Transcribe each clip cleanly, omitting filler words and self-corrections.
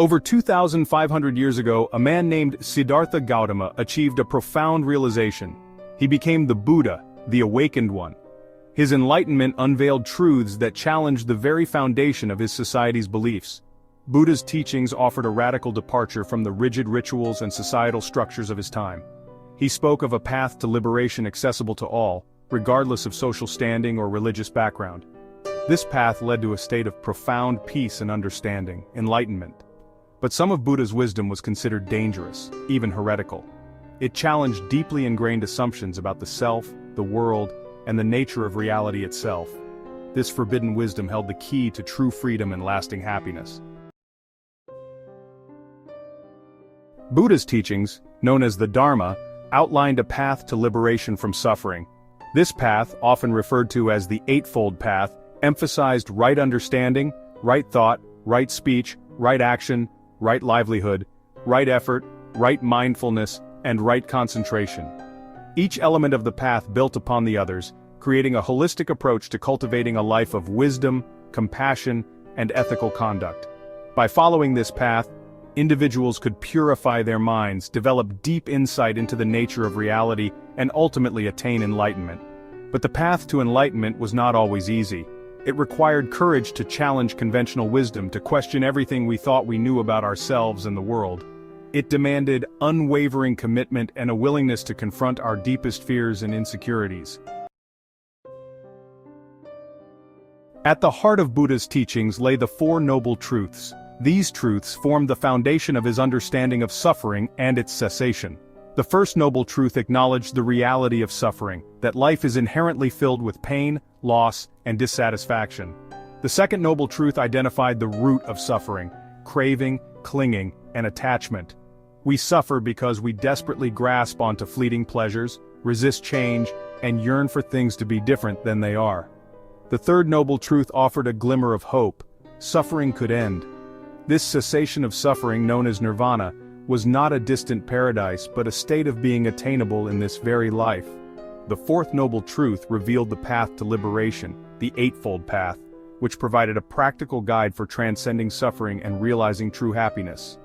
Over 2,500 years ago, a man named Siddhartha Gautama achieved a profound realization. He became the Buddha, the awakened one. His enlightenment unveiled truths that challenged the very foundation of his society's beliefs. Buddha's teachings offered a radical departure from the rigid rituals and societal structures of his time. He spoke of a path to liberation accessible to all, regardless of social standing or religious background. This path led to a state of profound peace and understanding, enlightenment. But some of Buddha's wisdom was considered dangerous, even heretical. It challenged deeply ingrained assumptions about the self, the world, and the nature of reality itself. This forbidden wisdom held the key to true freedom and lasting happiness. Buddha's teachings, known as the Dharma, outlined a path to liberation from suffering. This path, often referred to as the Eightfold Path, emphasized right understanding, right thought, right speech, right action, right livelihood, right effort, right mindfulness, and right concentration. Each element of the path built upon the others, creating a holistic approach to cultivating a life of wisdom, compassion, and ethical conduct. By following this path, individuals could purify their minds, develop deep insight into the nature of reality, and ultimately attain enlightenment. But the path to enlightenment was not always easy. It required courage to challenge conventional wisdom, to question everything we thought we knew about ourselves and the world. It demanded unwavering commitment and a willingness to confront our deepest fears and insecurities. At the heart of Buddha's teachings lay the Four Noble Truths. These truths formed the foundation of his understanding of suffering and its cessation. The first noble truth acknowledged the reality of suffering, that life is inherently filled with pain, loss, and dissatisfaction. The second noble truth identified the root of suffering: craving, clinging, and attachment. We suffer because we desperately grasp onto fleeting pleasures, resist change, and yearn for things to be different than they are. The third noble truth offered a glimmer of hope: suffering could end. This cessation of suffering, known as nirvana, was not a distant paradise but a state of being attainable in this very life. The fourth noble truth revealed the path to liberation, the Eightfold Path, which provided a practical guide for transcending suffering and realizing true happiness.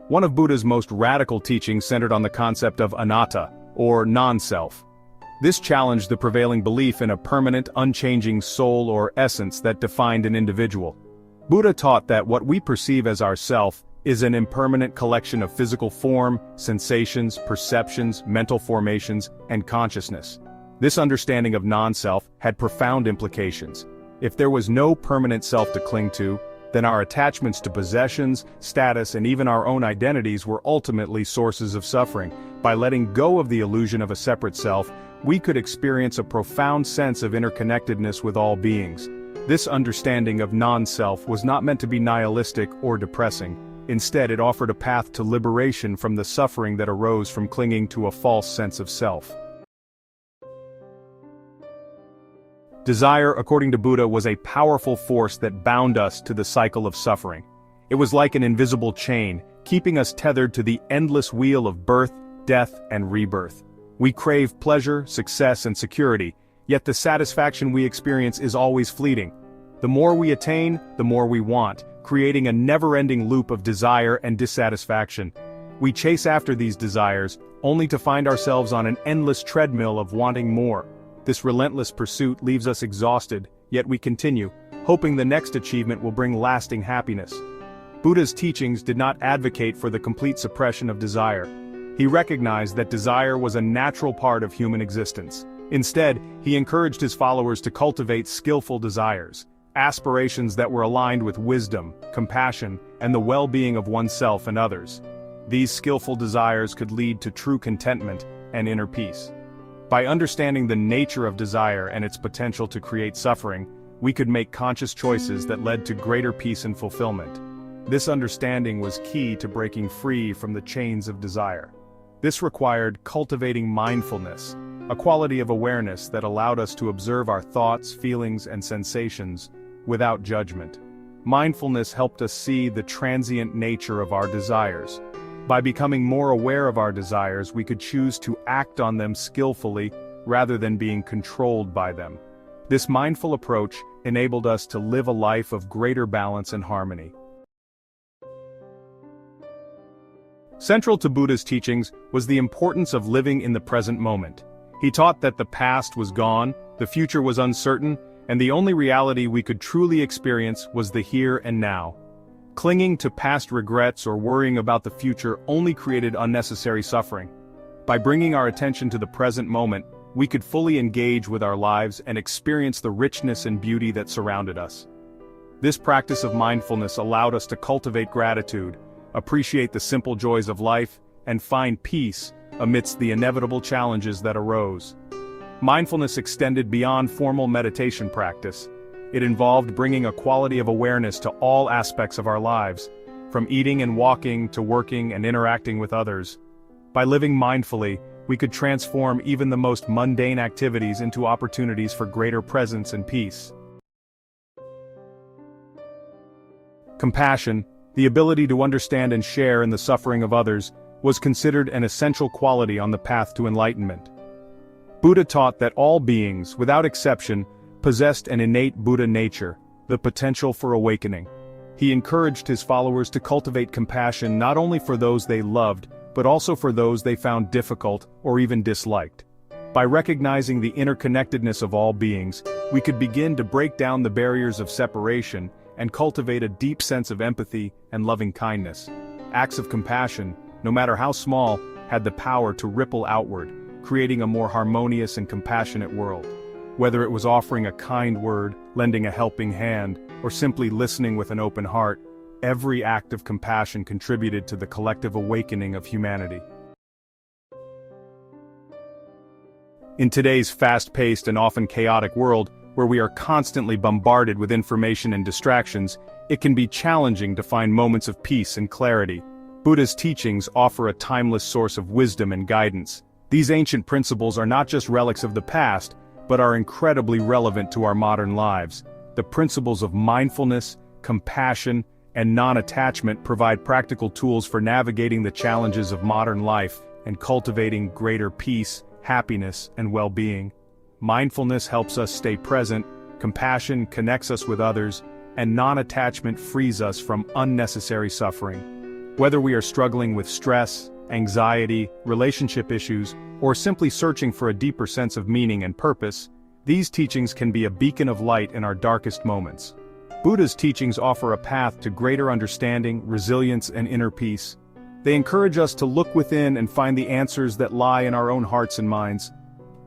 One of Buddha's most radical teachings centered on the concept of anatta, or non-self. This challenged the prevailing belief in a permanent, unchanging soul or essence that defined an individual. Buddha taught that what we perceive as ourself is an impermanent collection of physical form, sensations, perceptions, mental formations, and consciousness. This understanding of non-self had profound implications. If there was no permanent self to cling to, then our attachments to possessions, status, and even our own identities were ultimately sources of suffering. By letting go of the illusion of a separate self, we could experience a profound sense of interconnectedness with all beings. This understanding of non-self was not meant to be nihilistic or depressing. Instead, it offered a path to liberation from the suffering that arose from clinging to a false sense of self. Desire, according to Buddha, was a powerful force that bound us to the cycle of suffering. It was like an invisible chain, keeping us tethered to the endless wheel of birth, death, and rebirth. We crave pleasure, success, and security, yet the satisfaction we experience is always fleeting. The more we attain, the more we want, creating a never-ending loop of desire and dissatisfaction. We chase after these desires, only to find ourselves on an endless treadmill of wanting more. This relentless pursuit leaves us exhausted, yet we continue, hoping the next achievement will bring lasting happiness. Buddha's teachings did not advocate for the complete suppression of desire. He recognized that desire was a natural part of human existence. Instead, he encouraged his followers to cultivate skillful desires, aspirations that were aligned with wisdom, compassion, and the well-being of oneself and others. These skillful desires could lead to true contentment and inner peace. By understanding the nature of desire and its potential to create suffering, we could make conscious choices that led to greater peace and fulfillment. This understanding was key to breaking free from the chains of desire. This required cultivating mindfulness, a quality of awareness that allowed us to observe our thoughts, feelings, and sensations without judgment. Mindfulness helped us see the transient nature of our desires. By becoming more aware of our desires, we could choose to act on them skillfully rather than being controlled by them. This mindful approach enabled us to live a life of greater balance and harmony. Central to Buddha's teachings was the importance of living in the present moment. He taught that the past was gone, the future was uncertain, and the only reality we could truly experience was the here and now. Clinging to past regrets or worrying about the future only created unnecessary suffering. By bringing our attention to the present moment, we could fully engage with our lives and experience the richness and beauty that surrounded us. This practice of mindfulness allowed us to cultivate gratitude, appreciate the simple joys of life, and find peace amidst the inevitable challenges that arose. Mindfulness extended beyond formal meditation practice. It involved bringing a quality of awareness to all aspects of our lives, from eating and walking to working and interacting with others. By living mindfully, we could transform even the most mundane activities into opportunities for greater presence and peace. Compassion, the ability to understand and share in the suffering of others, was considered an essential quality on the path to enlightenment. Buddha taught that all beings, without exception, possessed an innate Buddha nature, the potential for awakening. He encouraged his followers to cultivate compassion not only for those they loved, but also for those they found difficult or even disliked. By recognizing the interconnectedness of all beings, we could begin to break down the barriers of separation and cultivate a deep sense of empathy and loving kindness. Acts of compassion, no matter how small, had the power to ripple outward, creating a more harmonious and compassionate world. Whether it was offering a kind word, lending a helping hand, or simply listening with an open heart, every act of compassion contributed to the collective awakening of humanity. In today's fast-paced and often chaotic world, where we are constantly bombarded with information and distractions, it can be challenging to find moments of peace and clarity. Buddha's teachings offer a timeless source of wisdom and guidance. These ancient principles are not just relics of the past, but are incredibly relevant to our modern lives. The principles of mindfulness, compassion, and non-attachment provide practical tools for navigating the challenges of modern life and cultivating greater peace, happiness, and well-being. Mindfulness helps us stay present, compassion connects us with others, and non-attachment frees us from unnecessary suffering. Whether we are struggling with stress, anxiety, relationship issues, or simply searching for a deeper sense of meaning and purpose, these teachings can be a beacon of light in our darkest moments. Buddha's teachings offer a path to greater understanding, resilience, and inner peace. They encourage us to look within and find the answers that lie in our own hearts and minds.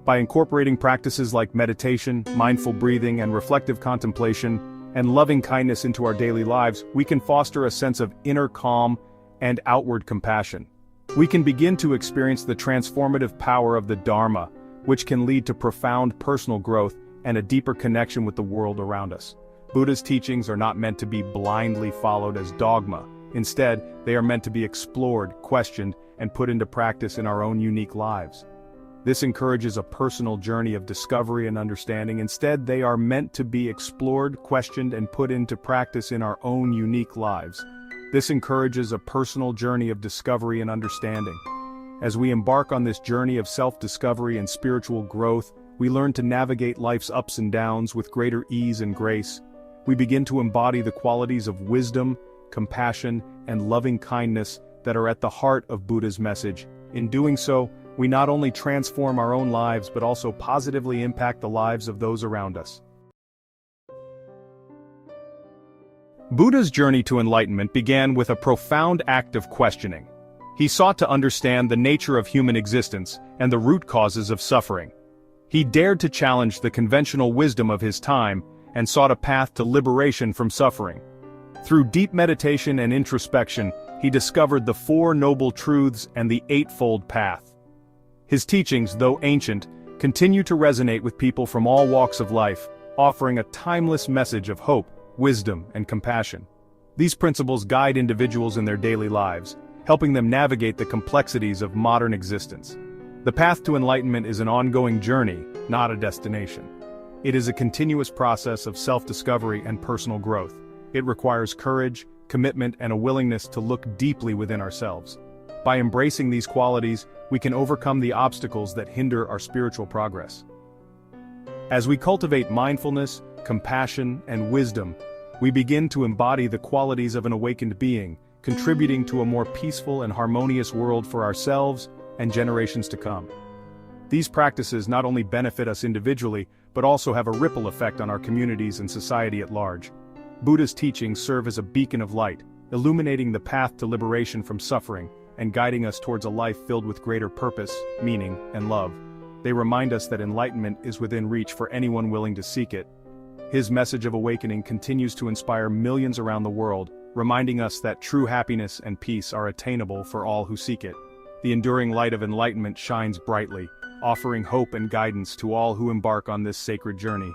By incorporating practices like meditation, mindful breathing, and reflective contemplation, and loving kindness into our daily lives, we can foster a sense of inner calm and outward compassion. We can begin to experience the transformative power of the Dharma, which can lead to profound personal growth and a deeper connection with the world around us. Buddha's teachings are not meant to be blindly followed as dogma. Instead, they are meant to be explored, questioned, and put into practice in our own unique lives. This encourages a personal journey of discovery and understanding. Instead, they are meant to be explored, questioned, and put into practice in our own unique lives. This encourages a personal journey of discovery and understanding. As we embark on this journey of self-discovery and spiritual growth, we learn to navigate life's ups and downs with greater ease and grace. We begin to embody the qualities of wisdom, compassion, and loving kindness that are at the heart of Buddha's message. In doing so, we not only transform our own lives but also positively impact the lives of those around us. Buddha's journey to enlightenment began with a profound act of questioning. He sought to understand the nature of human existence and the root causes of suffering. He dared to challenge the conventional wisdom of his time and sought a path to liberation from suffering. Through deep meditation and introspection, he discovered the Four Noble Truths and the Eightfold Path. His teachings, though ancient, continue to resonate with people from all walks of life, offering a timeless message of hope, wisdom, and compassion. These principles guide individuals in their daily lives, helping them navigate the complexities of modern existence. The path to enlightenment is an ongoing journey, not a destination. It is a continuous process of self-discovery and personal growth. It requires courage, commitment, and a willingness to look deeply within ourselves. By embracing these qualities, we can overcome the obstacles that hinder our spiritual progress. As we cultivate mindfulness, compassion, and wisdom, we begin to embody the qualities of an awakened being, contributing to a more peaceful and harmonious world for ourselves and generations to come. These practices not only benefit us individually, but also have a ripple effect on our communities and society at large. Buddha's teachings serve as a beacon of light, illuminating the path to liberation from suffering, and guiding us towards a life filled with greater purpose, meaning, and love. They remind us that enlightenment is within reach for anyone willing to seek it. His message of awakening continues to inspire millions around the world, reminding us that true happiness and peace are attainable for all who seek it. The enduring light of enlightenment shines brightly, offering hope and guidance to all who embark on this sacred journey.